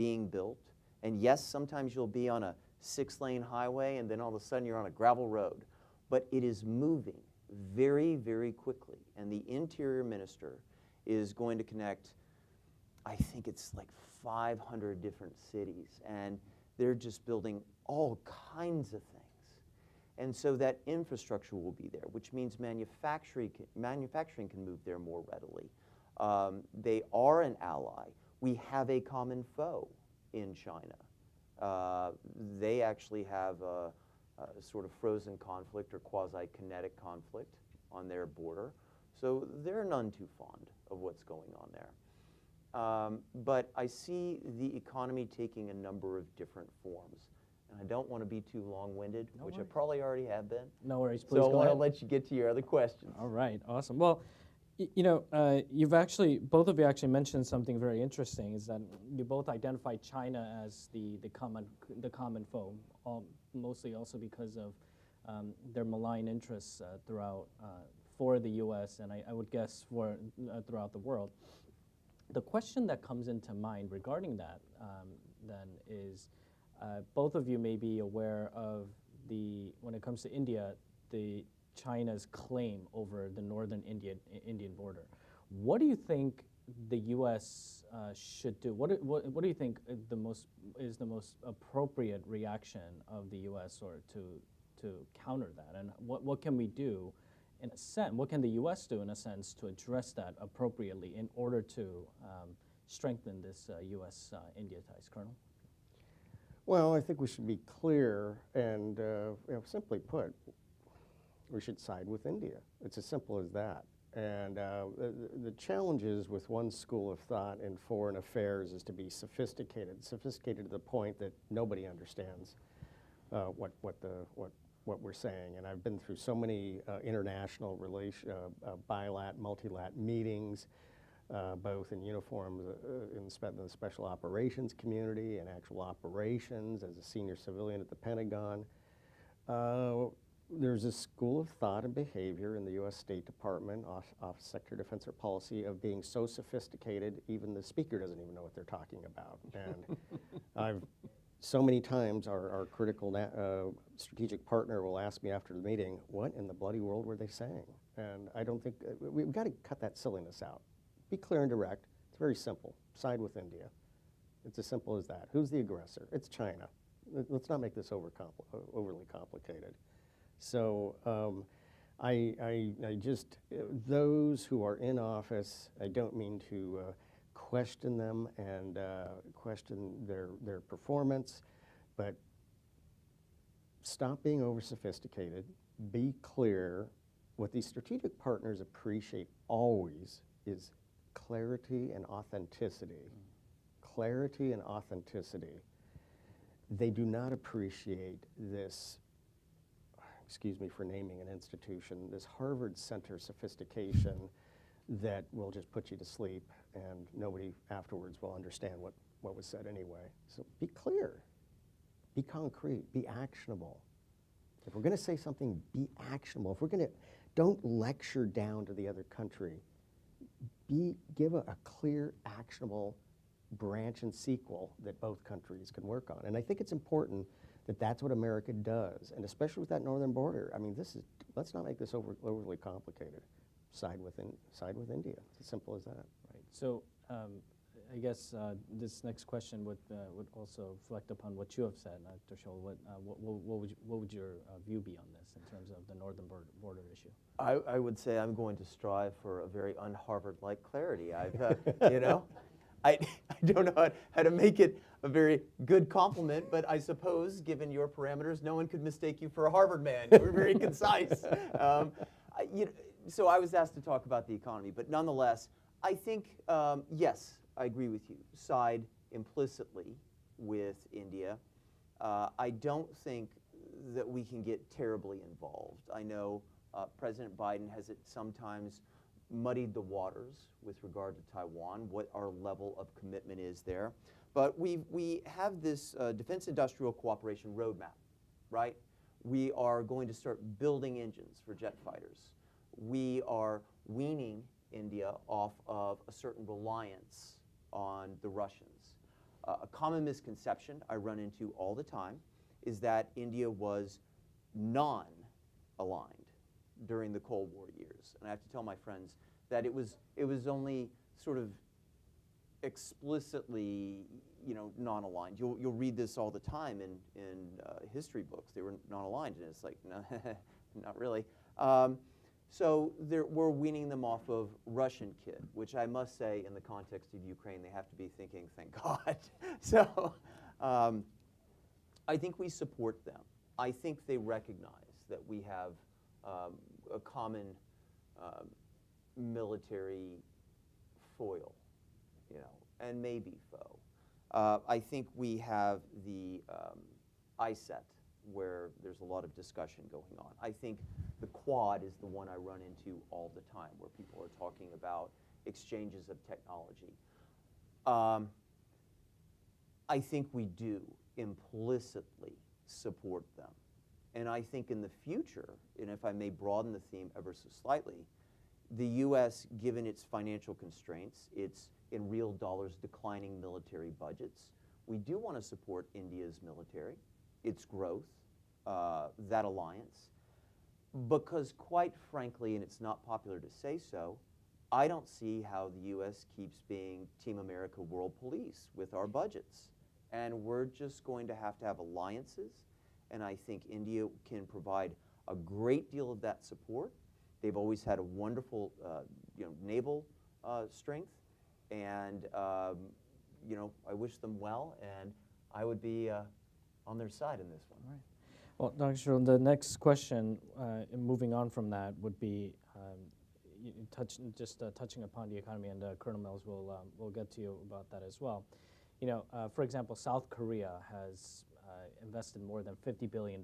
being built. And yes, sometimes you'll be on a 6-lane highway and then all of a sudden you're on a gravel road. But it is moving very, very quickly. And the Interior Minister is going to connect, I think it's like 500 different cities. And they're just building all kinds of things. And so that infrastructure will be there, which means manufacturing can move there more readily. They are an ally. We have a common foe in China. They actually have a sort of frozen conflict or quasi-kinetic conflict on their border. So they're none too fond of what's going on there. But I see the economy taking a number of different forms. And I don't want to be too long-winded, which I probably already have been. No worries, please so go I want ahead. to let you get to your other questions. All right, awesome. Well, you know, both of you actually mentioned something very interesting, is that you both identified China as the common foe, mostly also because of their malign interests throughout for the U.S. and I would guess for throughout the world. The question that comes into mind regarding that then is, both of you may be aware of when it comes to India, China's claim over the northern Indian border. What do you think the U.S. should do? What do you think is the most appropriate reaction of the U.S. or to counter that? And what can we do, in a sense? What can the U.S. do in a sense to address that appropriately in order to strengthen this U.S.-India ties, Colonel? Well, I think we should be clear and, simply put, we should side with India. It's as simple as that. And the challenges with one school of thought in foreign affairs is to be sophisticated to the point that nobody understands what we're saying. And I've been through so many international multilat meetings, both in uniform in the special operations community and actual operations as a senior civilian at the Pentagon. There's a school of thought and behavior in the U.S. State Department, Office Secretary of Defense or Policy, of being so sophisticated even the speaker doesn't even know what they're talking about. And I've so many times our critical strategic partner will ask me after the meeting, what in the bloody world were they saying? And I don't think, we've got to cut that silliness out. Be clear and direct. It's very simple. Side with India. It's as simple as that. Who's the aggressor? It's China. Let's not make this overly complicated. So I just, those who are in office, I don't mean to question them and question their performance, but stop being over-sophisticated, be clear. What these strategic partners appreciate always is clarity and authenticity. Clarity and authenticity. They do not appreciate this, excuse me for naming an institution, this Harvard Center sophistication that will just put you to sleep and nobody afterwards will understand what was said anyway. So be clear, be concrete, be actionable. If we're going to say something, be actionable. If we're going to, don't lecture down to the other country. Give a clear, actionable branch and sequel that both countries can work on. And I think it's important that that's what America does, and especially with that northern border. I mean, let's not make this overly complicated. Side with India. It's as simple as that. Right. So I guess this next question would also reflect upon what you have said, Dr. Schell. What would your view be on this in terms of the northern border issue? I would say I'm going to strive for a very un-Harvard-like clarity. You know, I don't know how to make it a very good compliment, but I suppose, given your parameters, no one could mistake you for a Harvard man. You were very concise. So I was asked to talk about the economy, but nonetheless, I think, yes, I agree with you. Side implicitly with India. I don't think that we can get terribly involved. I know President Biden has sometimes muddied the waters with regard to Taiwan, what our level of commitment is there. But we have this defense industrial cooperation roadmap, right? We are going to start building engines for jet fighters. We are weaning India off of a certain reliance on the Russians. a common misconception I run into all the time is that India was non-aligned during the Cold War years. And I have to tell my friends that it was only sort of explicitly, non-aligned. You'll read this all the time in history books. They were non-aligned, and it's like, no, not really. So we're weaning them off of Russian kit, which I must say, in the context of Ukraine, they have to be thinking, thank God. So I think we support them. I think they recognize that we have a common military foil, and maybe foe. I think we have the ISET, where there's a lot of discussion going on. I think the Quad is the one I run into all the time, where people are talking about exchanges of technology. I think we do implicitly support them. And I think in the future, and if I may broaden the theme ever so slightly, the U.S., given its financial constraints, its in real dollars declining military budgets, we do want to support India's military, its growth, that alliance, because quite frankly, and it's not popular to say so, I don't see how the U.S. keeps being Team America world police with our budgets. And we're just going to have alliances, and I think India can provide a great deal of that support. They've always had a wonderful naval strength, and I wish them well, and I would be on their side in this one. All right. Well, Dr. Schell, the next question, moving on from that, would be touching upon the economy, and Colonel Mills will get to you about that as well. For example, South Korea has invested more than $50 billion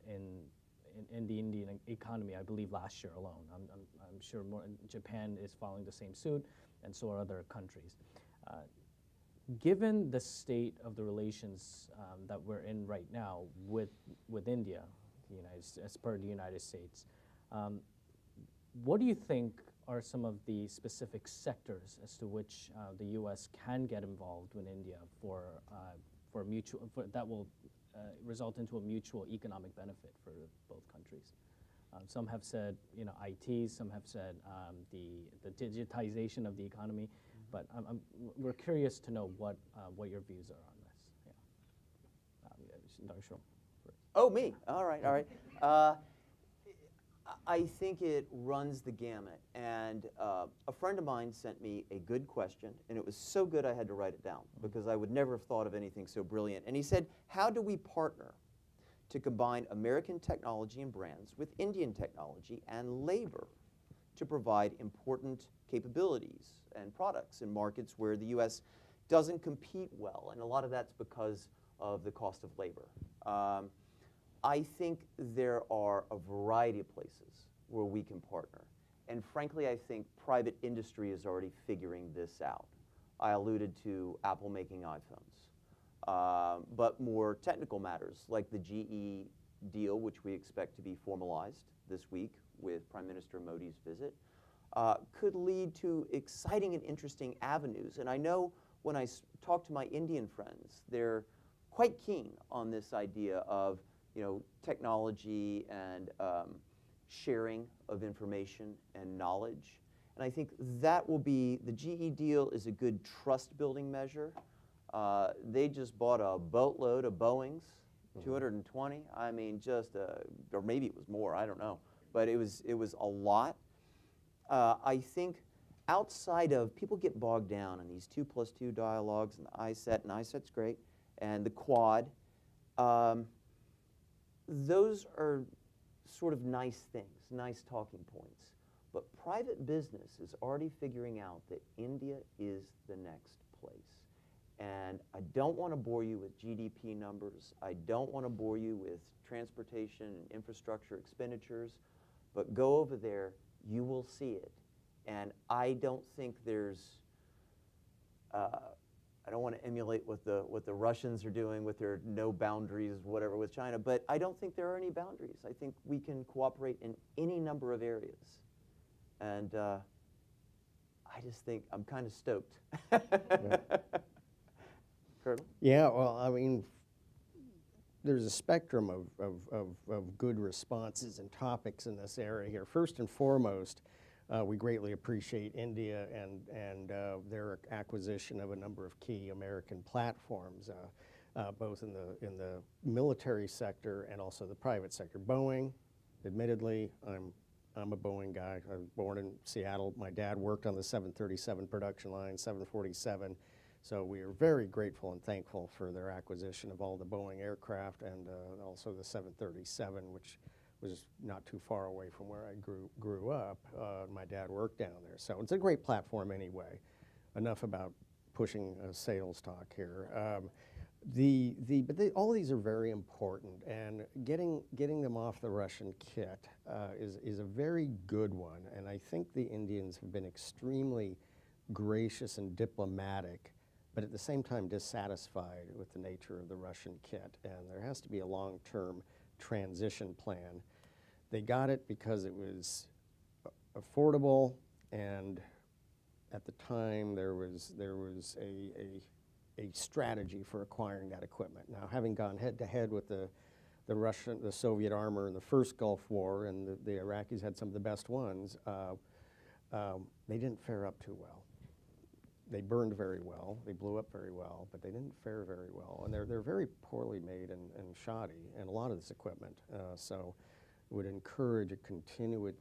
in the Indian economy, I believe, last year alone. I'm sure Japan is following the same suit, and so are other countries. Given the state of the relations that we're in right now with India, as per the United States, what do you think are some of the specific sectors as to which the U.S. can get involved with India that will result into a mutual economic benefit for both countries? Some have said, IT. Some have said the digitization of the economy. But we're curious to know what your views are on this. Yeah. Dr. Schell. Oh, me. All right. I think it runs the gamut. And a friend of mine sent me a good question, and it was so good I had to write it down, because I would never have thought of anything so brilliant. And he said, how do we partner to combine American technology and brands with Indian technology and labor to provide important capabilities and products in markets where the U.S. doesn't compete well? And a lot of that's because of the cost of labor. I think there are a variety of places where we can partner. And frankly, I think private industry is already figuring this out. I alluded to Apple making iPhones. But more technical matters, like the GE deal, which we expect to be formalized this week with Prime Minister Modi's visit, could lead to exciting and interesting avenues. And I know when I talk to my Indian friends, they're quite keen on this idea of technology and sharing of information and knowledge. And I think that will be, the GE deal is a good trust-building measure. They just bought a boatload of Boeings, 220. I mean, or maybe it was more, I don't know. But it was a lot. I think outside of, people get bogged down in these 2+2 dialogues and the ISET, and ISET's great, and the Quad. Those are sort of nice things, nice talking points. But private business is already figuring out that India is the next place. And I don't want to bore you with GDP numbers. I don't want to bore you with transportation and infrastructure expenditures. But go over there, you will see it. And I don't think there's, I don't want to emulate what the Russians are doing with their no boundaries, whatever, with China, but I don't think there are any boundaries. I think we can cooperate in any number of areas. And I just think I'm kind of stoked. Yeah. Colonel? Yeah, well, I mean, there's a spectrum of good responses and topics in this area here. First and foremost, we greatly appreciate India and their acquisition of a number of key American platforms, both in the military sector and also the private sector. Boeing, admittedly, I'm a Boeing guy. I was born in Seattle. My dad worked on the 737 production line, 747. So we are very grateful and thankful for their acquisition of all the Boeing aircraft and also the 737, which was not too far away from where I grew up. My dad worked down there. So it's a great platform anyway. Enough about pushing sales talk here. But all these are very important, and getting them off the Russian kit is a very good one. And I think the Indians have been extremely gracious and diplomatic, but at the same time dissatisfied with the nature of the Russian kit. And there has to be a long-term transition plan. They got it because it was affordable, and at the time there was a strategy for acquiring that equipment. Now, having gone head-to-head with the Soviet armor in the first Gulf War, and the Iraqis had some of the best ones, they didn't fare up too well. They burned very well, they blew up very well, but they didn't fare very well. And they're very poorly made and shoddy, and a lot of this equipment. So it would encourage a continued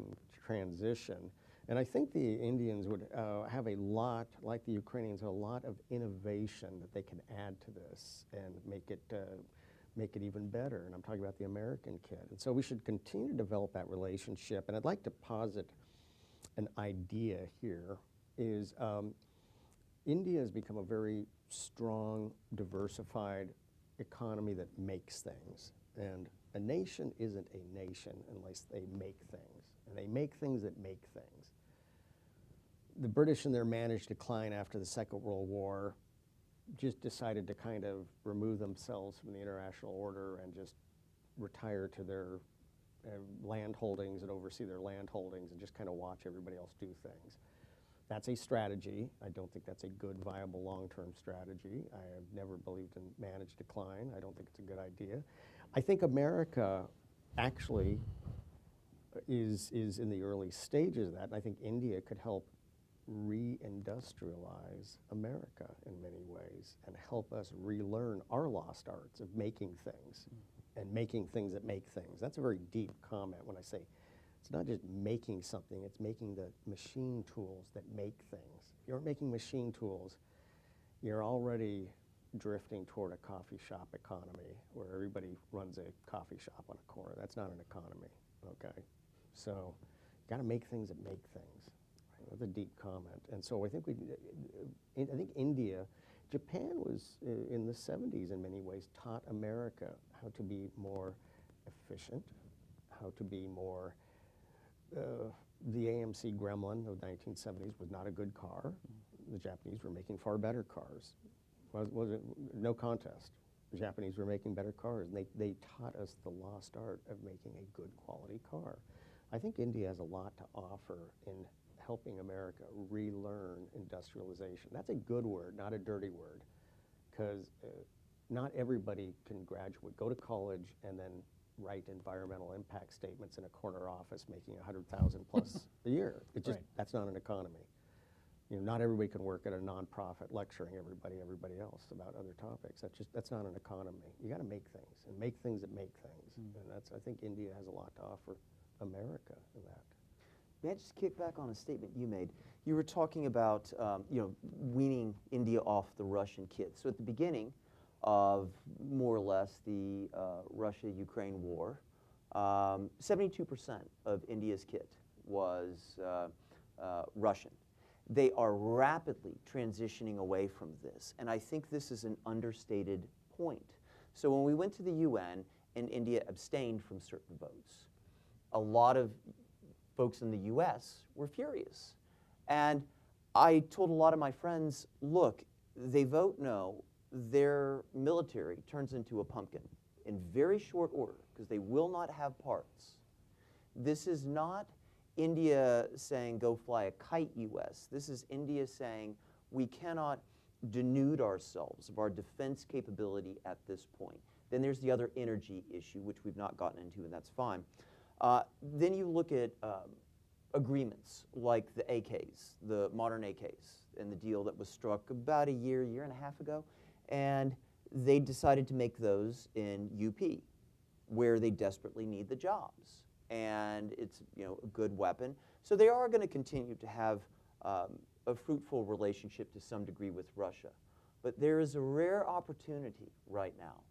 transition. And I think the Indians would have a lot, like the Ukrainians, a lot of innovation that they can add to this and make it even better. And I'm talking about the American kit. And so we should continue to develop that relationship. And I'd like to posit an idea here is India has become a very strong, diversified economy that makes things. And a nation isn't a nation unless they make things. And they make things that make things. The British in their managed decline after the Second World War just decided to kind of remove themselves from the international order and just retire to their land holdings and oversee their land holdings and just kind of watch everybody else do things. That's a strategy. I don't think that's a good, viable, long-term strategy. I have never believed in managed decline. I don't think it's a good idea. I think America actually is in the early stages of that, and I think India could help re-industrialize America in many ways and help us relearn our lost arts of making things and making things that make things. That's a very deep comment when I say it's not just making something, it's making the machine tools that make things. If you're making machine tools, you're already drifting toward a coffee shop economy where everybody runs a coffee shop on a corner. That's not an economy, okay? So you gotta make things that make things. Right? That's a deep comment. And so I think India, Japan was in the 70s in many ways taught America how to be more efficient, how to be more the AMC Gremlin of the 1970s was not a good car. The Japanese were making far better cars. Was it no contest? The Japanese were making better cars. And they taught us the lost art of making a good quality car. I think India has a lot to offer in helping America relearn industrialization. That's a good word, not a dirty word, because not everybody can graduate, go to college, and then write environmental impact statements in a corner office making $100,000 plus a year. It just, that's not an economy. You know, not everybody can work at a nonprofit lecturing everybody else about other topics. That's not an economy. You got to make things and make things that make things. And I think India has a lot to offer America in that. May I just kick back on a statement you made? You were talking about weaning India off the Russian kit. So at the beginning of more or less the Russia-Ukraine war, 72% of India's kit was Russian. They are rapidly transitioning away from this, and I think this is an understated point. So when we went to the UN and India abstained from certain votes, a lot of folks in the US were furious. And I told a lot of my friends, look, they vote no, their military turns into a pumpkin in very short order because they will not have parts. This is not India saying go fly a kite, US. This is India saying we cannot denude ourselves of our defense capability at this point. Then there's the other energy issue, which we've not gotten into, and that's fine. Then you look at agreements like the AKs, the modern AKs, and the deal that was struck about a year and a half ago, and they decided to make those in UP, where they desperately need the jobs, and it's a good weapon. So they are going to continue to have a fruitful relationship to some degree with Russia, but there is a rare opportunity right now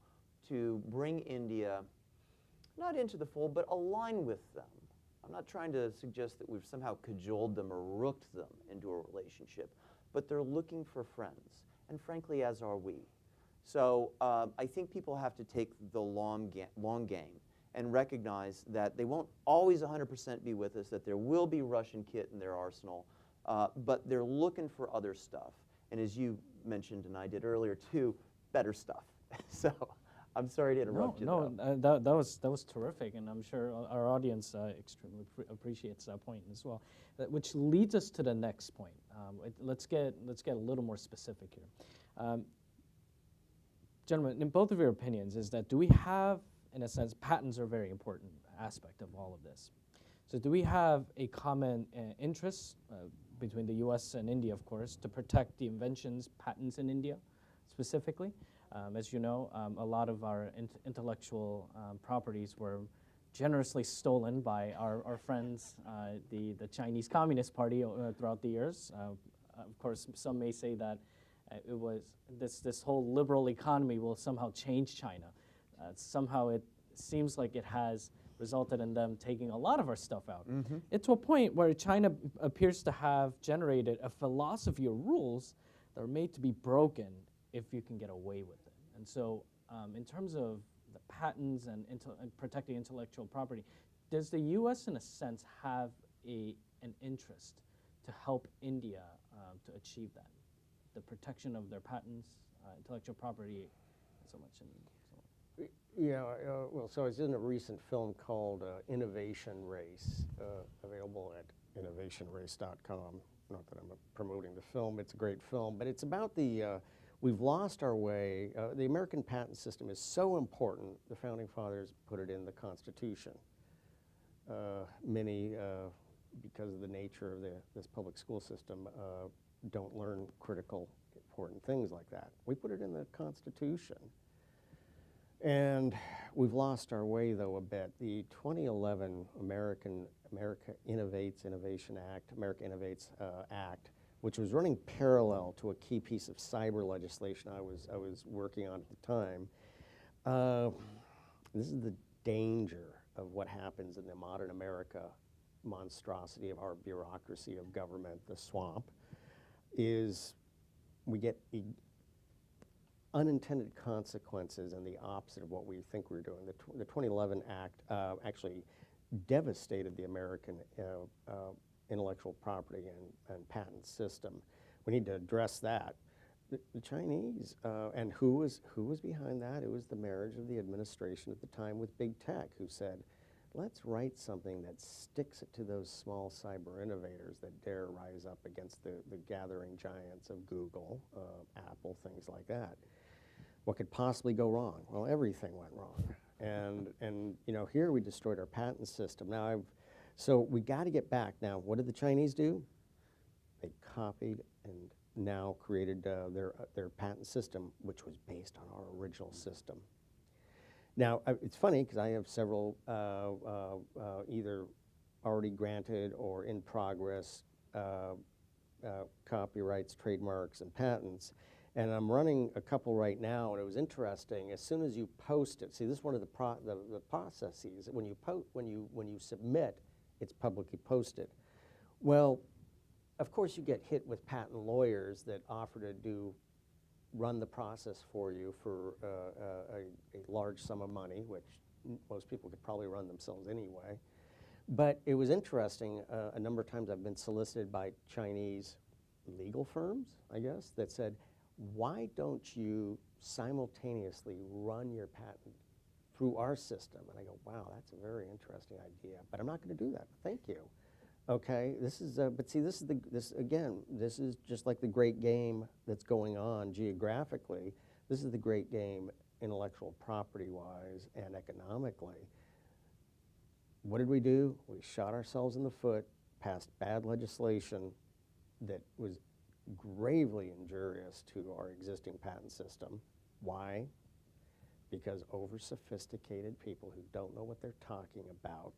to bring India not into the fold, but align with them. I'm not trying to suggest that we've somehow cajoled them or rooked them into a relationship, but they're looking for friends, and frankly, as are we. So I think people have to take the long game and recognize that they won't always 100% be with us, that there will be Russian kit in their arsenal, but they're looking for other stuff. And as you mentioned, and I did earlier too, better stuff. So I'm sorry to interrupt you. That was terrific, and I'm sure our audience extremely appreciates that point as well. Which leads us to the next point. Let's get a little more specific here. Gentlemen, in both of your opinions, is that do we have, in a sense, patents are a very important aspect of all of this. So do we have a common interest between the US and India, of course, to protect the inventions, patents in India specifically? As you know, a lot of our intellectual properties were generously stolen by our friends, the Chinese Communist Party throughout the years. Of course, some may say that it was this whole liberal economy will somehow change China. Somehow it seems like it has resulted in them taking a lot of our stuff out. Mm-hmm. It's to a point where China appears to have generated a philosophy of rules that are made to be broken if you can get away with it. And so in terms of the patents and protecting intellectual property, does the US in a sense have an interest to help India to achieve that? The protection of their patents, intellectual property, and so much. Yeah, well, so I was in a recent film called Innovation Race, available at innovationrace.com. Not that I'm promoting the film, it's a great film, but it's about we've lost our way. The American patent system is so important, the Founding Fathers put it in the Constitution. Many, because of the nature of this public school system, don't learn critical, important things like that. We put it in the Constitution. And we've lost our way, though, a bit. The 2011 America Innovates Act, which was running parallel to a key piece of cyber legislation I was working on at the time. This is the danger of what happens in the modern America monstrosity of our bureaucracy of government, the swamp, is we get unintended consequences and the opposite of what we think we're doing. The 2011 Act actually devastated the American intellectual property and patent system. We need to address that. The Chinese, and who was behind that? It was the marriage of the administration at the time with big tech, who said, let's write something that sticks it to those small cyber innovators that dare rise up against the gathering giants of Google, Apple, things like that. What could possibly go wrong? Well, everything went wrong. And here we destroyed our patent system. Now, so we got to get back. Now, what did the Chinese do? They copied and now created their patent system, which was based on our original system. Now, it's funny because I have several either already granted or in progress copyrights, trademarks, and patents. And I'm running a couple right now, and it was interesting. As soon as you post it, see, this is one of the processes. When you submit, it's publicly posted. Well, of course, you get hit with patent lawyers that offer to run the process for you for a large sum of money, which most people could probably run themselves anyway. But it was interesting. A number of times I've been solicited by Chinese legal firms, I guess, that said, why don't you simultaneously run your patent through our system? And I go, wow, that's a very interesting idea, but I'm not going to do that. Thank you. Okay, this is, but see, this is just like the great game that's going on geographically. This is the great game intellectual property-wise and economically. What did we do? We shot ourselves in the foot, passed bad legislation that was gravely injurious to our existing patent system. Why? Because over-sophisticated people who don't know what they're talking about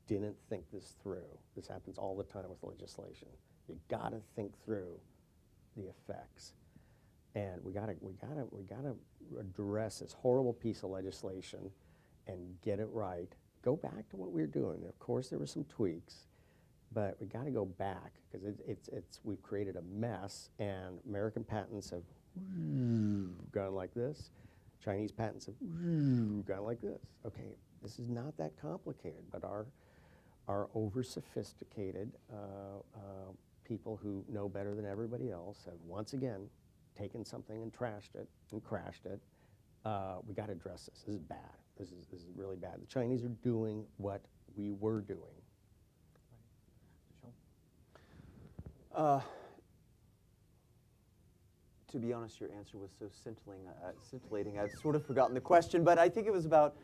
didn't think this through. This happens all the time with legislation. You gotta think through the effects. And we gotta address this horrible piece of legislation and get it right. Go back to what we were doing. Of course, there were some tweaks, but we gotta go back because we've created a mess, and American patents have gone like this. Chinese patents have gone like this. Okay, this is not that complicated, but our over-sophisticated people who know better than everybody else have once again taken something and trashed it and crashed it. We got to address this. This is bad. This is really bad. The Chinese are doing what we were doing. To be honest, your answer was so scintillating. I've sort of forgotten the question, but I think it was about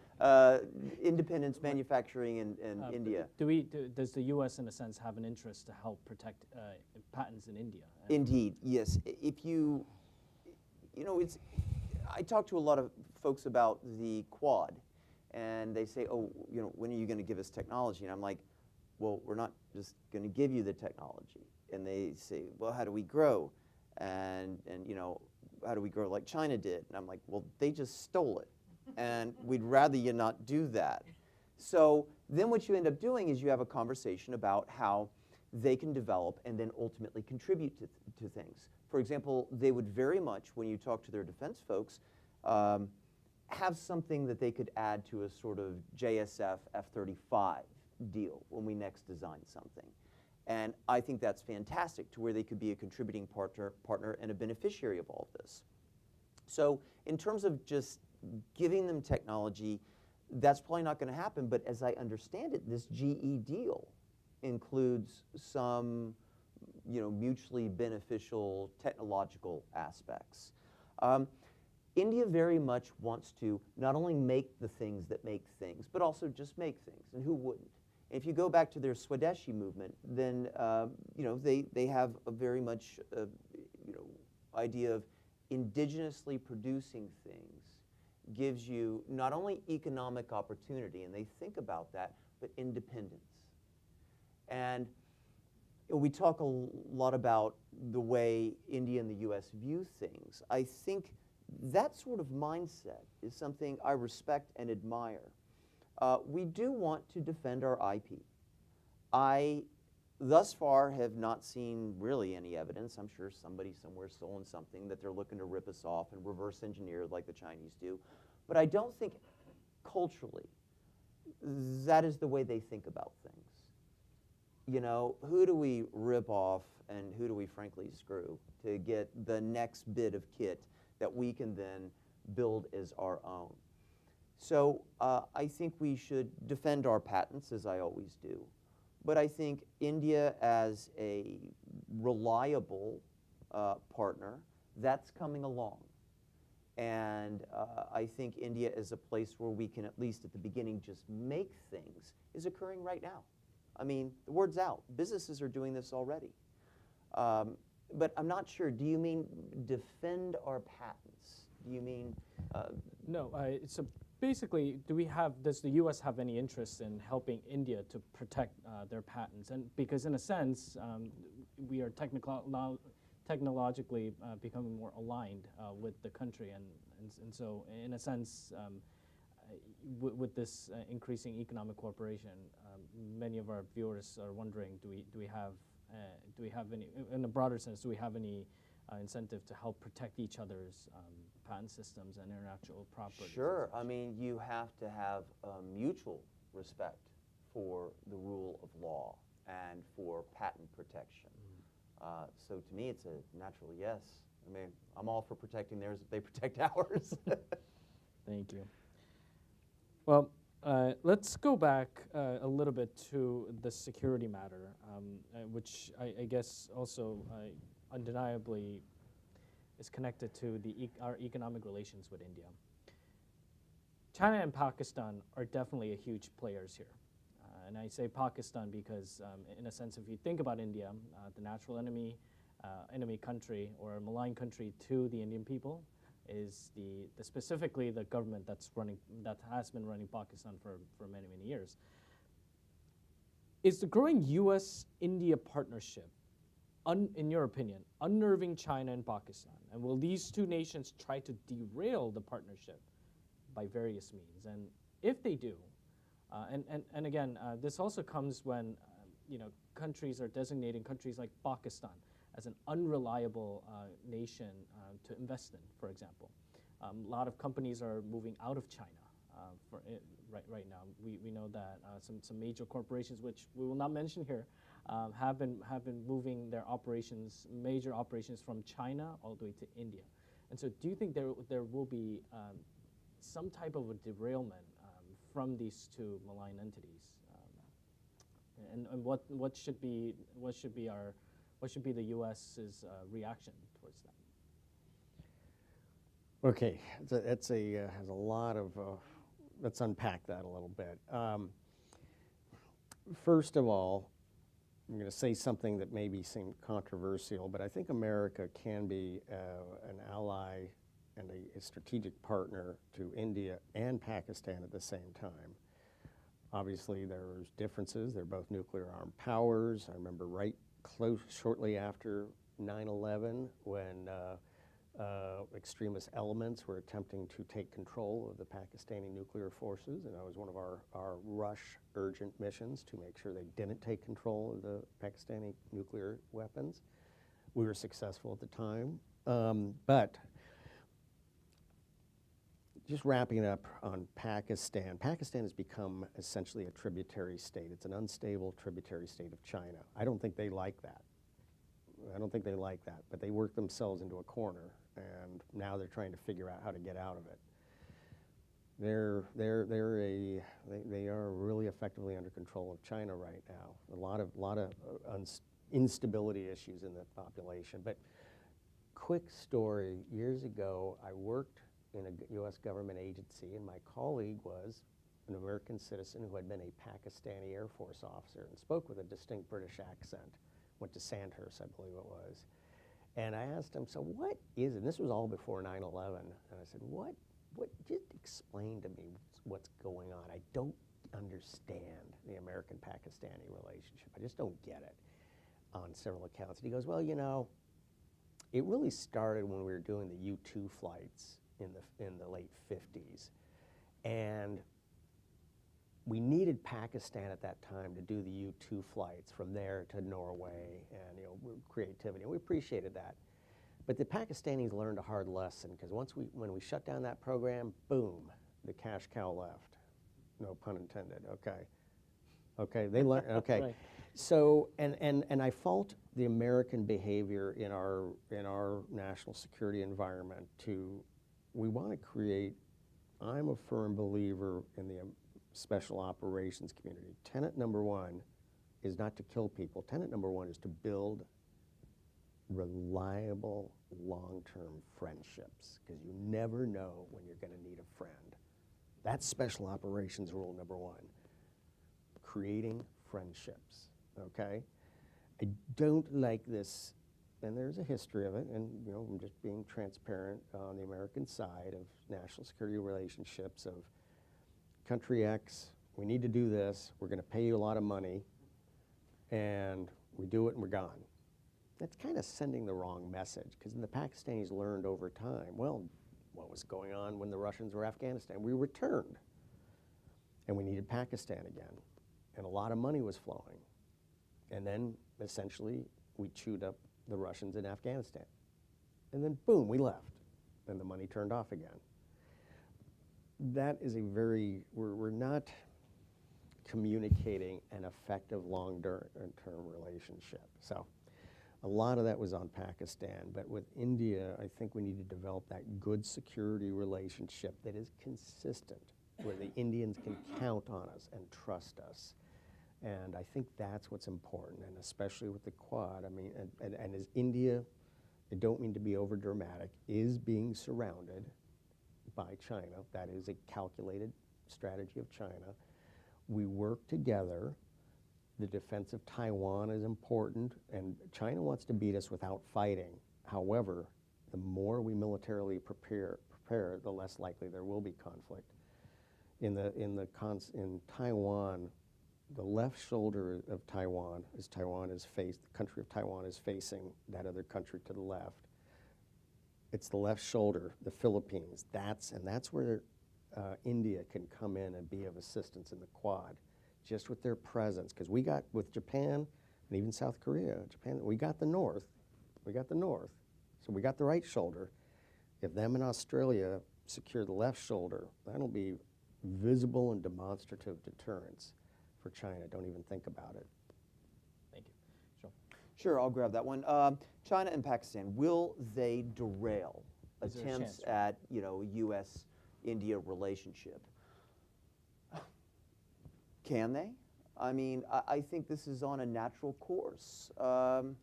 independence manufacturing in India. Does the U.S. in a sense have an interest to help protect patents in India? Indeed, yes. If you know, I talk to a lot of folks about the Quad, and they say, oh, you know, when are you going to give us technology? And I'm like, well, we're not just going to give you the technology. And they say, well, how do we grow? And you know, how do we grow like China did? And I'm like, well, they just stole it, and we'd rather you not do that. So then what you end up doing is you have a conversation about how they can develop and then ultimately contribute to things. For example, they would very much, when you talk to their defense folks, have something that they could add to a sort of JSF F-35 deal when we next design something. And I think that's fantastic, to where they could be a contributing partner and a beneficiary of all of this. So in terms of just giving them technology, that's probably not going to happen. But as I understand it, this GE deal includes some, you know, mutually beneficial technological aspects. India very much wants to not only make the things that make things, but also just make things. And who wouldn't? If you go back to their Swadeshi movement, then you know, they have a very much you know, idea of indigenously producing things gives you not only economic opportunity, and they think about that, but independence. And we talk a lot about the way India and the U.S. view things. I think that sort of mindset is something I respect and admire. We do want to defend our IP. I, thus far, have not seen really any evidence. I'm sure somebody somewhere stolen something that they're looking to rip us off and reverse engineer like the Chinese do. But I don't think culturally that is the way they think about things. You know, who do we rip off and who do we frankly screw to get the next bit of kit that we can then build as our own? So I think we should defend our patents, as I always do. But I think India as a reliable partner, that's coming along. And I think India is a place where we can, at least at the beginning, just make things, is occurring right now. I mean, the word's out. Businesses are doing this already. But I'm not sure, do you mean defend our patents? Do you mean? No, so basically, does the U.S. have any interest in helping India to protect their patents? And because in a sense, we are technologically becoming more aligned with the country, and so in a sense, with this increasing economic cooperation, many of our viewers are wondering, do we have any, in a broader sense, do we have any incentive to help protect each other's patent systems and intellectual property? Sure. I mean, you have to have mutual respect for the rule of law and for patent protection. So to me, it's a natural yes. I mean, I'm all for protecting theirs if they protect ours. Thank you. Well, Let's go back a little bit to the security matter, which I guess also undeniably is connected to our economic relations with India. China and Pakistan are definitely a huge players here. And I say Pakistan because, in a sense, if you think about India, the natural enemy country or a malign country to the Indian people is specifically the government that has been running Pakistan for many, many years. Is the growing U.S.-India partnership, in your opinion, unnerving China and Pakistan? And will these two nations try to derail the partnership by various means? And if they do, and again, this also comes when countries are designating countries like Pakistan as an unreliable nation to invest in, for example. A lot of companies are moving out of China right now. We know that some major corporations, which we will not mention here, have been moving their major operations from China all the way to India. And so, do you think there will be some type of a derailment from these two malign entities? And what should be the U.S.'s reaction towards that? Okay, has a lot of. Let's unpack that a little bit. First of all, I'm going to say something that maybe seemed controversial, but I think America can be an ally and a strategic partner to India and Pakistan at the same time. Obviously, there's differences. They're both nuclear-armed powers. I remember shortly after 9/11 when extremist elements were attempting to take control of the Pakistani nuclear forces, and that was one of our rush urgent missions to make sure they didn't take control of the Pakistani nuclear weapons. We were successful at the time, but just wrapping up on Pakistan. Pakistan has become essentially a tributary state. It's an unstable tributary state of China. I don't think they like that. But they work themselves into a corner, and now they're trying to figure out how to get out of it. They are really effectively under control of China right now. A lot of instability issues in the population. But quick story: years ago, I worked in a U.S. government agency, and my colleague was an American citizen who had been a Pakistani Air Force officer and spoke with a distinct British accent. Went to Sandhurst, I believe it was. And I asked him, so what is it? And this was all before 9/11. And I said, what, just explain to me what's going on. I don't understand the American-Pakistani relationship. I just don't get it on several accounts. And he goes, well, it really started when we were doing the U-2 flights in the late 50s. And we needed Pakistan at that time to do the U-2 flights from there to Norway, and creativity, and we appreciated that. But the Pakistanis learned a hard lesson, because when we shut down that program, boom, the cash cow left. No pun intended. Okay, they learned. Okay, Right. So and I fault the American behavior in our national security environment. We want to create. I'm a firm believer in the special operations community. Tenet number one is not to kill people. Tenet number one is to build reliable, long-term friendships, because you never know when you're going to need a friend. That's special operations rule number one. Creating friendships, okay? I don't like this, and there's a history of it, and I'm just being transparent on the American side of national security relationships of country X, we need to do this, we're going to pay you a lot of money, and we do it and we're gone. That's kind of sending the wrong message, because the Pakistanis learned over time, well, what was going on when the Russians were Afghanistan? We returned, and we needed Pakistan again, and a lot of money was flowing. And then, essentially, we chewed up the Russians in Afghanistan. And then, boom, we left, and the money turned off again. That is we're not communicating an effective long-term relationship. So a lot of that was on Pakistan, but with India, I think we need to develop that good security relationship that is consistent. where the Indians can count on us and trust us. And I think that's what's important, and especially with the Quad. I mean, and as India, I don't mean to be over dramatic, is being surrounded by China. That is a calculated strategy of China. We work together. The defense of Taiwan is important, and China wants to beat us without fighting. However, the more we militarily prepare, the less likely there will be conflict. In Taiwan, the left shoulder of Taiwan, as the country of Taiwan is facing that other country to the left. It's the left shoulder, the Philippines. That's where India can come in and be of assistance in the Quad, just with their presence. Because we got, with Japan and even South Korea, we got the north. So we got the right shoulder. If them in Australia secure the left shoulder, that'll be visible and demonstrative deterrence for China. Don't even think about it. Thank you. Sure. Sure, I'll grab that one. China and Pakistan, will they derail Is there a attempts chance? at, U.S.-India relationship? Can they? I mean, I think this is on a natural course. The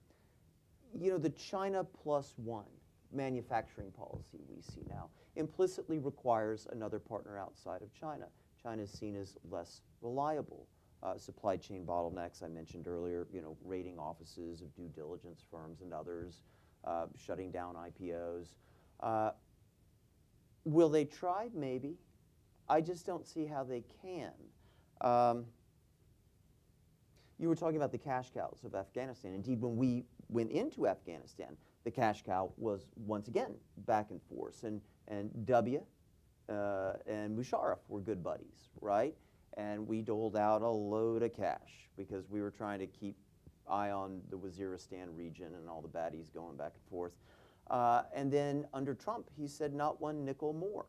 China plus one manufacturing policy we see now implicitly requires another partner outside of China. China is seen as less reliable. Supply chain bottlenecks, I mentioned earlier, raiding offices of due diligence firms and others, shutting down IPOs. Will they try? Maybe. I just don't see how they can. You were talking about the cash cows of Afghanistan. Indeed, when we went into Afghanistan, the cash cow was once again back and forth. And W and Musharraf were good buddies, right? And we doled out a load of cash because we were trying to keep eye on the Waziristan region and all the baddies going back and forth. And then under Trump, he said not one nickel more,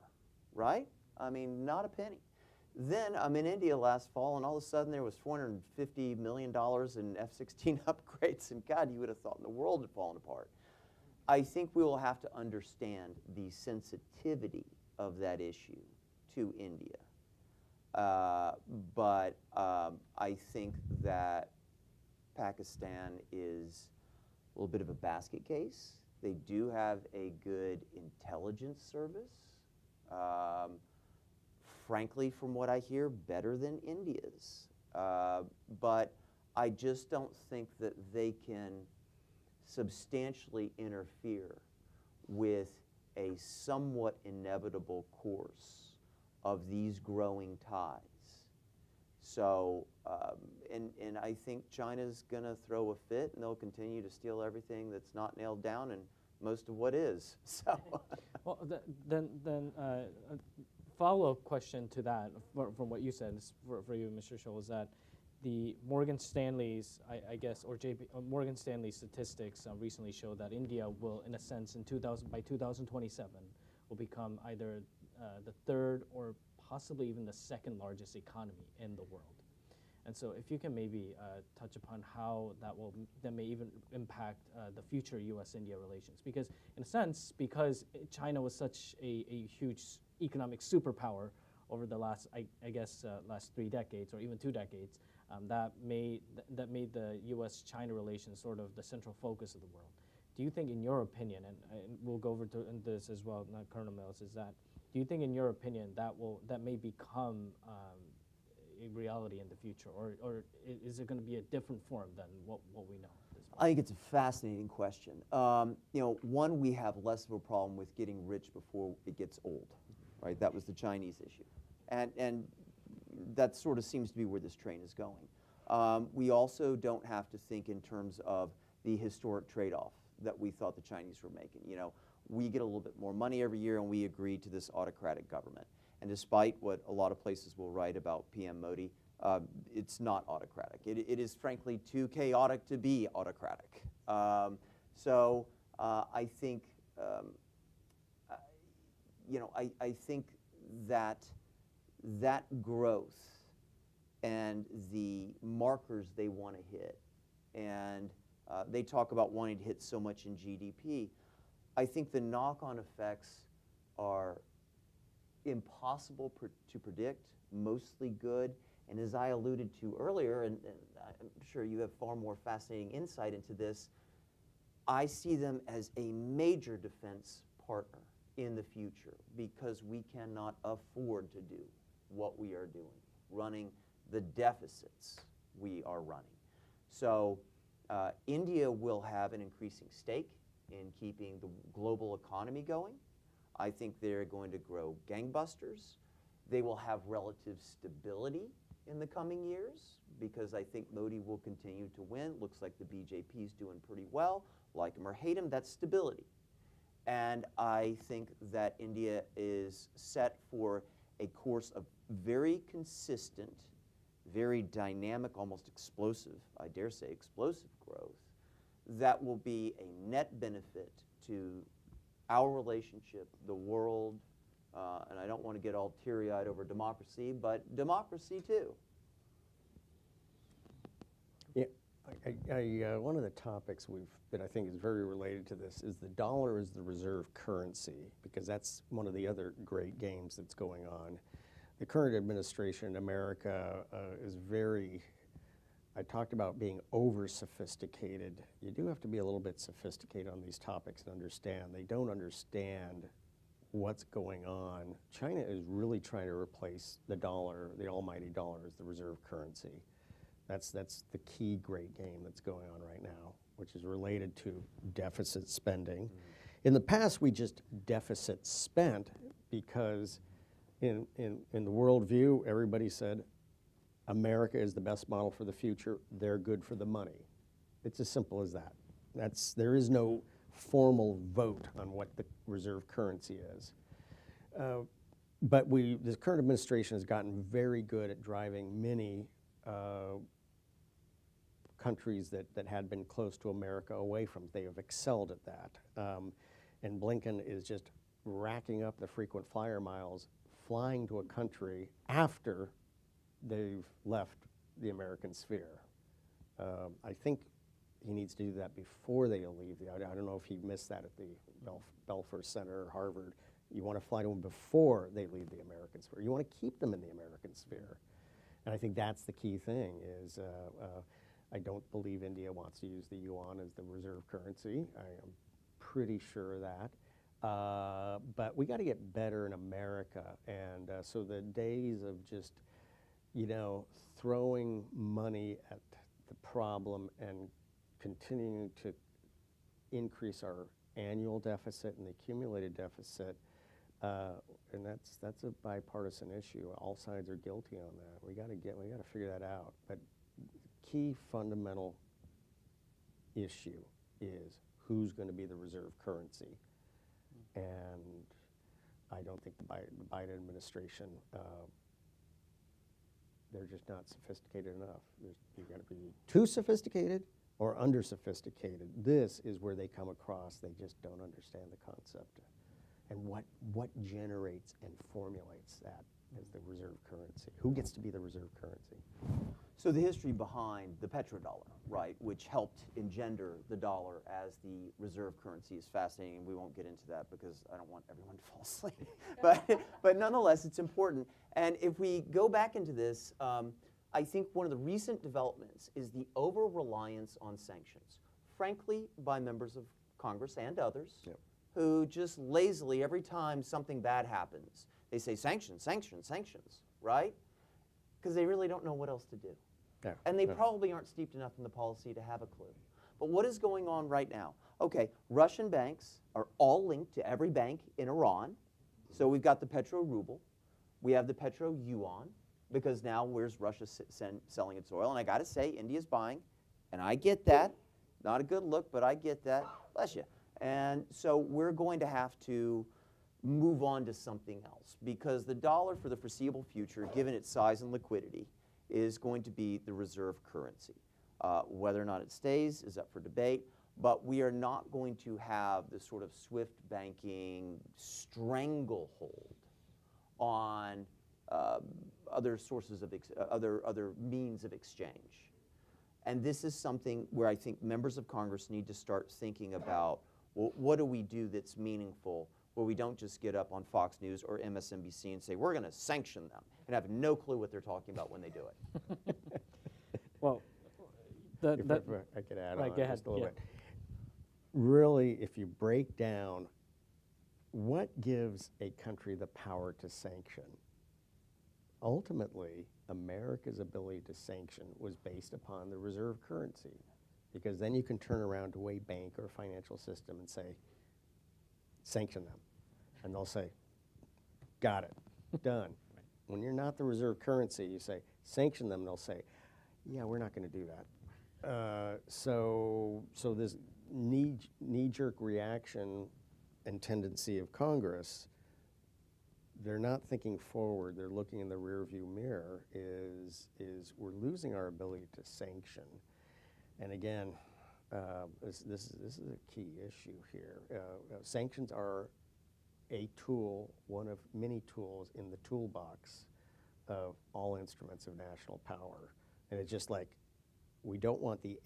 right? I mean, not a penny. Then I'm in India last fall, and all of a sudden there was $450 million in F-16 upgrades, and God, you would have thought the world had fallen apart. I think we will have to understand the sensitivity of that issue to India. But I think that Pakistan is a little bit of a basket case. They do have a good intelligence service. Frankly, from what I hear, better than India's. But I just don't think that they can substantially interfere with a somewhat inevitable course of these growing ties. So, and I think China's going to throw a fit, and they'll continue to steal everything that's not nailed down, and most of what is. So, Well, then follow-up question to that, from what you said, for you, Mr. Schell, is that the Morgan Stanley's, I guess, or Morgan Stanley statistics recently show that India will, in a sense, by 2027, will become either the third or possibly even the second largest economy in the world. And so, if you can maybe touch upon how that may even impact the future U.S.-India relations, because in a sense, because China was such a huge economic superpower over the last, I guess, last 3 decades or even 2 decades, that made the U.S.-China relations sort of the central focus of the world. Do you think, in your opinion, and we'll go over to this as well, not Colonel Mills, is that, do you think, in your opinion, that may become a reality in the future, or is it going to be a different form than what we know at this point? I think it's a fascinating question. One, we have less of a problem with getting rich before it gets old, right? That was the Chinese issue. And that sort of seems to be where this train is going. We also don't have to think in terms of the historic trade-off that we thought the Chinese were making. We get a little bit more money every year, and we agree to this autocratic government. And despite what a lot of places will write about PM Modi, it's not autocratic. It is frankly too chaotic to be autocratic. So I think, I think that growth and the markers they want to hit, and they talk about wanting to hit so much in GDP. I think the knock-on effects are impossible to predict, mostly good. And as I alluded to earlier, and I'm sure you have far more fascinating insight into this, I see them as a major defense partner in the future because we cannot afford to do what we are doing, running the deficits we are running. So India will have an increasing stake in keeping the global economy going. I think they're going to grow gangbusters. They will have relative stability in the coming years because I think Modi will continue to win. Looks like the BJP is doing pretty well. Like him or hate him, that's stability. And I think that India is set for a course of very consistent, very dynamic, almost explosive, I dare say explosive growth that will be a net benefit to our relationship, the world, and I don't want to get all teary-eyed over democracy, but democracy too. Yeah, one of the topics that I think is very related to this is the dollar is the reserve currency, because that's one of the other great games that's going on. The current administration in America is very, I talked about being over-sophisticated. You do have to be a little bit sophisticated on these topics and understand. They don't understand what's going on. China is really trying to replace the dollar, the almighty dollar, as the reserve currency. That's the key great game that's going on right now, which is related to deficit spending. Mm-hmm. In the past, we just deficit spent because in the worldview, everybody said, America is the best model for the future, they're good for the money. It's as simple as that. There is no formal vote on what the reserve currency is. But this current administration has gotten very good at driving many countries that had been close to America away from. They have excelled at that. And Blinken is just racking up the frequent flyer miles, flying to a country after they've left the American sphere. I think he needs to do that before they leave. I don't know if he missed that at the Belfer Center or Harvard. You want to fly to them before they leave the American sphere. You want to keep them in the American sphere. And I think that's the key thing is I don't believe India wants to use the yuan as the reserve currency. I am pretty sure of that. But we got to get better in America. And so the days of just, throwing money at the problem and continuing to increase our annual deficit and the accumulated deficit, and that's a bipartisan issue. All sides are guilty on that. We got to figure that out. But key fundamental issue is who's going to be the reserve currency. And I don't think the Biden administration, they're just not sophisticated enough. You've got to be too sophisticated or under-sophisticated. This is where they come across. They just don't understand the concept. And what generates and formulates that as the reserve currency? Who gets to be the reserve currency? So the history behind the petrodollar, right, which helped engender the dollar as the reserve currency is fascinating. We won't get into that because I don't want everyone to fall asleep. but nonetheless, it's important. And if we go back into this, I think one of the recent developments is the over-reliance on sanctions, frankly, by members of Congress and others, yep, who just lazily, every time something bad happens, they say sanctions, sanctions, sanctions, right? Because they really don't know what else to do. Yeah, and they probably aren't steeped enough in the policy to have a clue. But what is going on right now? Okay, Russian banks are all linked to every bank in Iran. So we've got the petro-ruble. We have the petro-yuan, because now where's Russia selling its oil? And I got to say, India's buying, and I get that. Not a good look, but I get that. Bless you. And so we're going to have to move on to something else, because the dollar for the foreseeable future, given its size and liquidity, is going to be the reserve currency. Whether or not it stays is up for debate, but we are not going to have the sort of swift banking stranglehold on other sources of other means of exchange. And this is something where I think members of Congress need to start thinking about, well, what do we do that's meaningful where we don't just get up on Fox News or MSNBC and say, we're going to sanction them, and have no clue what they're talking about when they do it. Well, If I could add on go ahead, just a little yeah. bit. Really, if you break down what gives a country the power to sanction, ultimately, America's ability to sanction was based upon the reserve currency, because then you can turn around to a bank or a financial system and say, sanction them. And they'll say, got it, done. When you're not the reserve currency, you say, sanction them, and they'll say, yeah, we're not going to do that. So this knee-jerk reaction and tendency of Congress, they're not thinking forward, they're looking in the rearview mirror, is we're losing our ability to sanction. And again, this is a key issue here. Sanctions are a tool, one of many tools in the toolbox of all instruments of national power. And it's just like, we don't want the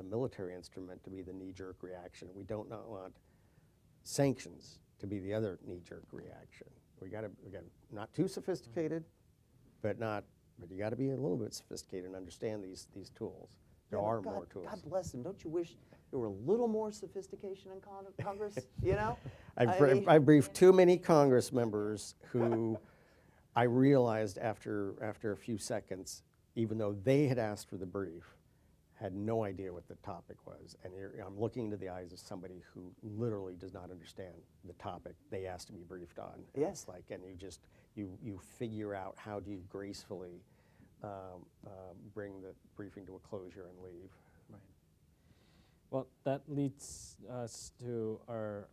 military instrument, to be the knee-jerk reaction. We don't not want sanctions to be the other knee-jerk reaction. We got to, again, not too sophisticated, but you got to be a little bit sophisticated and understand these tools. There are more tools. God bless them. Don't you wish there were a little more sophistication in Congress? You know? I've briefed too many Congress members who I realized after a few seconds, even though they had asked for the brief, had no idea what the topic was. And I'm looking into the eyes of somebody who literally does not understand the topic they asked to be briefed on. Yes. It's like, and you figure out how do you gracefully bring the briefing to a closure and leave. Right. Well, that leads us to our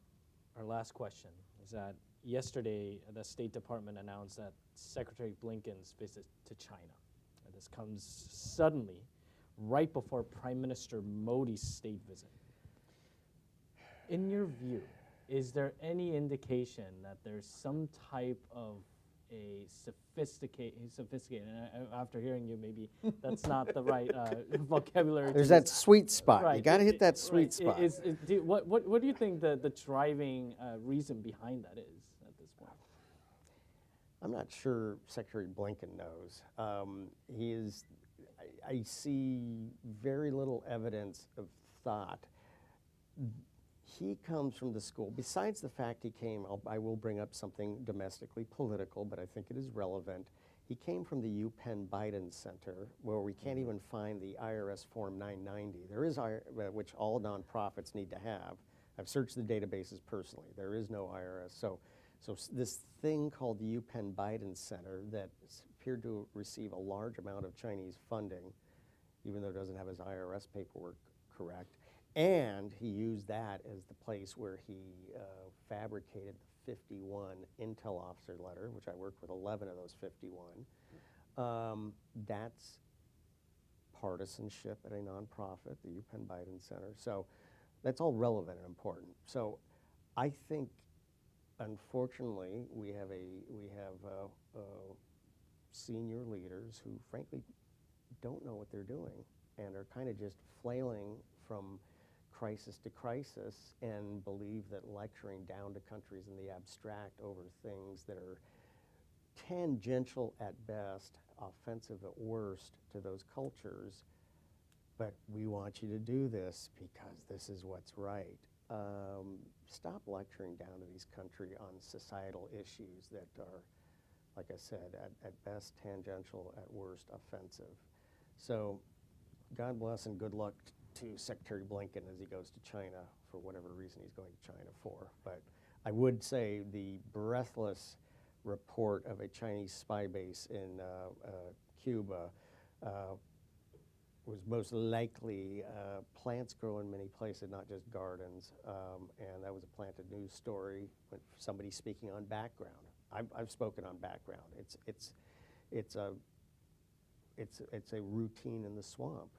last question, is that yesterday the State Department announced that Secretary Blinken's visit to China. And this comes suddenly, right before Prime Minister Modi's state visit. In your view, is there any indication that there's some type of a sophisticated, and after hearing you, maybe that's not the right vocabulary. There's that sweet spot. Right. You got to hit that sweet spot. What do you think the driving reason behind that is at this point? I'm not sure Secretary Blinken knows. I see very little evidence of thought. He comes from the school, besides the fact he came, I will bring up something domestically political, but I think it is relevant. He came from the UPenn Biden Center, where we can't even find the IRS Form 990. There is, which all nonprofits need to have. I've searched the databases personally. There is no IRS. So this thing called the UPenn Biden Center that appeared to receive a large amount of Chinese funding, even though it doesn't have his IRS paperwork correct. And he used that as the place where he fabricated the 51 intel officer letter, which I worked with 11 of those 51. That's partisanship at a nonprofit, the UPenn Biden Center. So that's all relevant and important. So I think, unfortunately, we have senior leaders who, frankly, don't know what they're doing and are kind of just flailing from crisis to crisis and believe that lecturing down to countries in the abstract over things that are tangential at best, offensive at worst to those cultures, but we want you to do this because this is what's right. Stop lecturing down to these countries on societal issues that are, like I said, at best tangential, at worst offensive. So God bless and good luck to Secretary Blinken as he goes to China for whatever reason he's going to China for. But I would say the breathless report of a Chinese spy base in Cuba was most likely plants grow in many places, not just gardens. And that was a planted news story with somebody speaking on background. I've spoken on background. It's a routine in the swamp.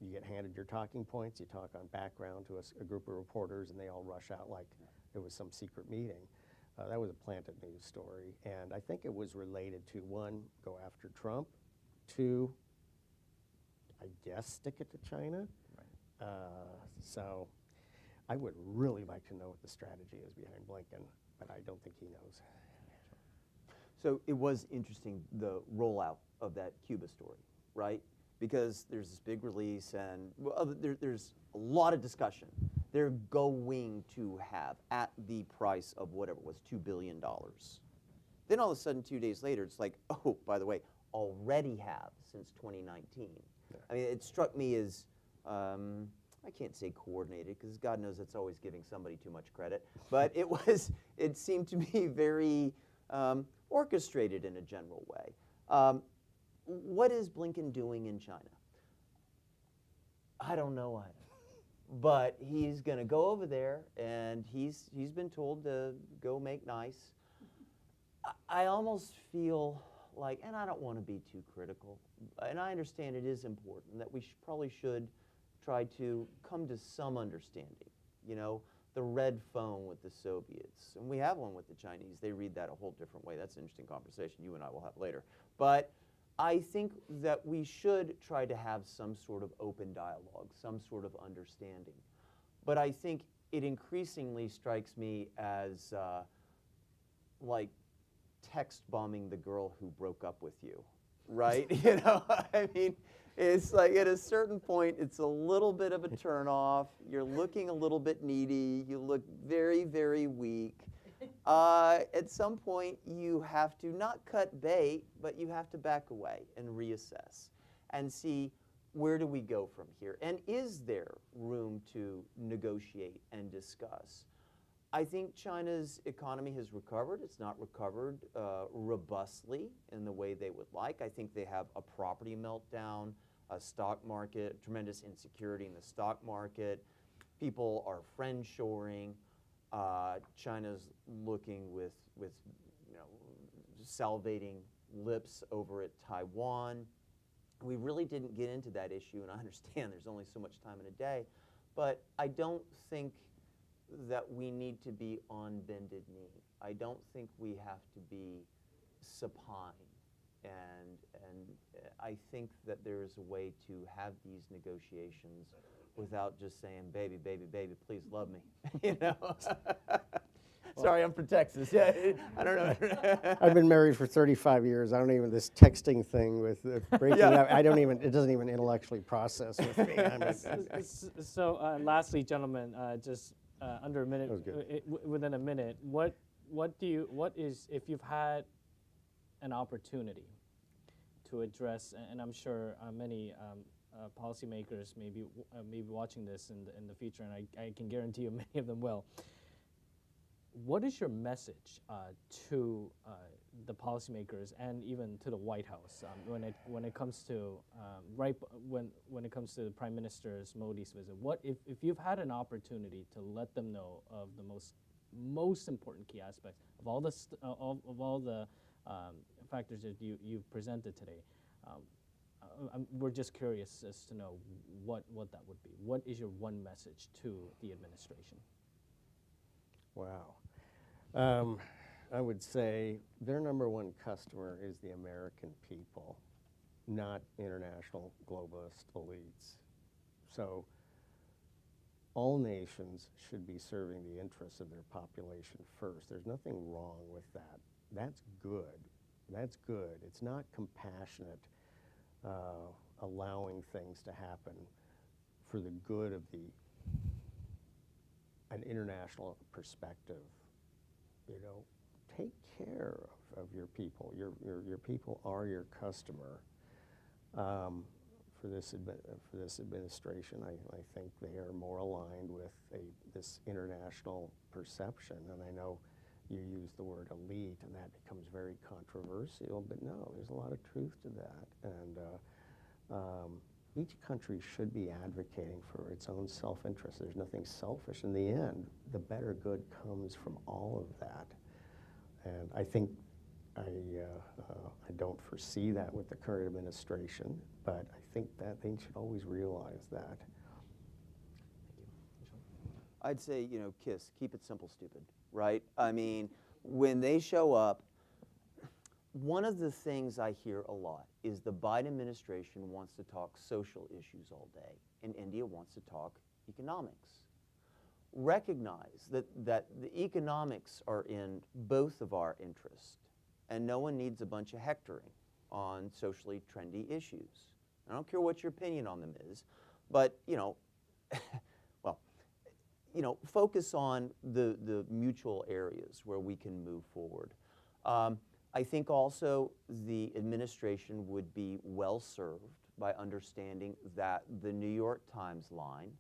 You get handed your talking points, you talk on background to a group of reporters, and they all rush out like it was some secret meeting. That was a planted news story, and I think it was related to, one, go after Trump, two, I guess stick it to China. Right. So I would really like to know what the strategy is behind Blinken. but I don't think he knows. So it was interesting, the rollout of that Cuba story, right? Because there's this big release, and there's a lot of discussion. They're going to have, at the price of whatever it was, $2 billion. Then all of a sudden, 2 days later, it's like, oh, by the way, already have since 2019. Yeah. I mean, it struck me as, I can't say coordinated, because God knows it's always giving somebody too much credit, but it seemed to be very orchestrated in a general way. What is Blinken doing in China? I don't know either. But he's going to go over there, and he's been told to go make nice. I almost feel like, and I don't want to be too critical, and I understand it is important that we probably should try to come to some understanding. You know, the red phone with the Soviets, and we have one with the Chinese. They read that a whole different way. That's an interesting conversation you and I will have later. But I think that we should try to have some sort of open dialogue, some sort of understanding. But I think it increasingly strikes me as like text bombing the girl who broke up with you, right? You know, I mean, it's like at a certain point, it's a little bit of a turnoff. You're looking a little bit needy. You look very, very weak. At some point, you have to not cut bait, but you have to back away and reassess and see, where do we go from here? And is there room to negotiate and discuss? I think China's economy has recovered. It's not recovered robustly in the way they would like. I think they have a property meltdown, a stock market, tremendous insecurity in the stock market. People are friend-shoring. China's looking with you know, salivating lips over at Taiwan. We really didn't get into that issue, and I understand there's only so much time in a day, but I don't think that we need to be on bended knee. I don't think we have to be supine, and I think that there is a way to have these negotiations without just saying, baby, baby, baby, please love me, you know? Sorry, I'm from Texas. Yeah, I don't know. I've been married for 35 years. I don't even, this texting thing with breaking up, I don't even, it doesn't even intellectually process with me. I mean, So lastly, gentlemen, just under a minute, That was good. Within a minute, what is, if you've had an opportunity to address, and I'm sure many policymakers may be watching this in the future, and I can guarantee you many of them will. What is your message to the policymakers and even to the White House when it comes to when it comes to Prime Minister Modi's visit? What if you've had an opportunity to let them know of the most important key aspects of all the factors that you've presented today? We're just curious as to know what that would be. What is your one message to the administration? Wow. I would say their number one customer is the American people, not international globalist elites. So all nations should be serving the interests of their population first. There's nothing wrong with that. That's good. That's good. It's not compassionate, allowing things to happen for the good of an international perspective. You know, take care of your people. Your people are your customer. For this administration, I think they are more aligned with this international perception. And I know you use the word elite, and that becomes very controversial. But no, there's a lot of truth to that. And each country should be advocating for its own self-interest. There's nothing selfish. In the end, the better good comes from all of that. And I think I don't foresee that with the current administration, but I think that they should always realize that. I'd say, you know, KISS, keep it simple, stupid, right? I mean, when they show up, one of the things I hear a lot is the Biden administration wants to talk social issues all day, and India wants to talk economics. recognize that the economics are in both of our interests, and no one needs a bunch of hectoring on socially trendy issues. I don't care what your opinion on them is, but, you know, well, you know, focus on the mutual areas where we can move forward. I think also the administration would be well served by understanding that the New York Times line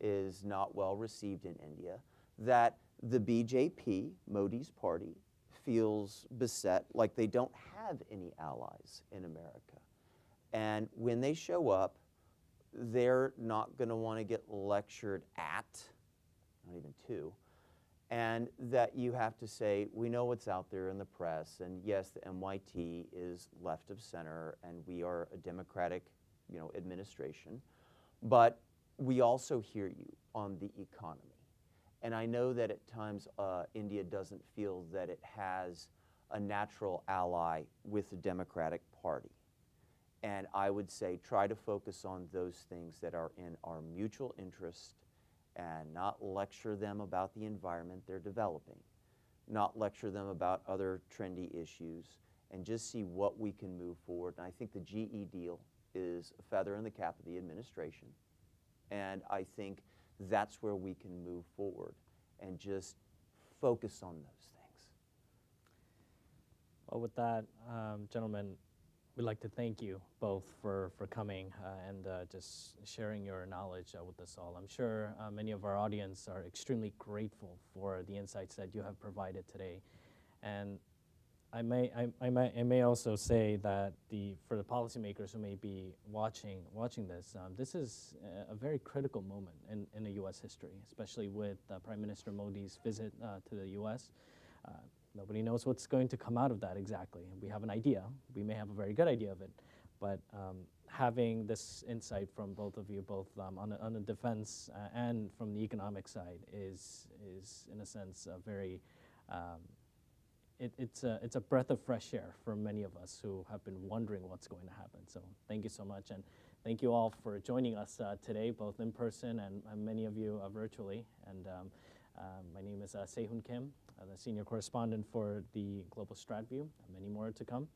is not well received in India, that the BJP, Modi's party, feels beset like they don't have any allies in America. And when they show up, they're not going to want to get lectured at, not even to, and that you have to say, we know what's out there in the press, and yes, the MYT is left of center, and we are a Democratic, you know, administration, but we also hear you on the economy. And I know that at times India doesn't feel that it has a natural ally with the Democratic Party. And I would say try to focus on those things that are in our mutual interest and not lecture them about the environment they're developing, not lecture them about other trendy issues, and just see what we can move forward. And I think the GE deal is a feather in the cap of the administration. And I think that's where we can move forward and just focus on those things. Well, with that, gentlemen, we'd like to thank you both for coming and just sharing your knowledge with us all. I'm sure many of our audience are extremely grateful for the insights that you have provided today. And I may also say that for the policymakers who may be watching this, this is a very critical moment in the U.S. history, especially with Prime Minister Modi's visit to the U.S. Nobody knows what's going to come out of that exactly. We have an idea. We may have a very good idea of it, but having this insight from both of you, both on the defense and from the economic side, is in a sense a very it's a breath of fresh air for many of us who have been wondering what's going to happen. So thank you so much, and thank you all for joining us today, both in person and many of you virtually. And my name is Se Hoon Kim, the senior correspondent for the Global StratView. Many more to come,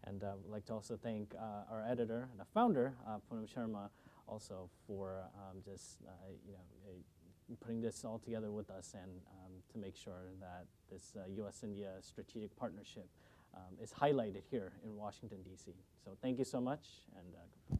and I'd like to also thank our editor and the founder, Poonam Sharma, also for just putting this all together with us and to make sure that this U.S.-India strategic partnership is highlighted here in Washington, D.C. So thank you so much, and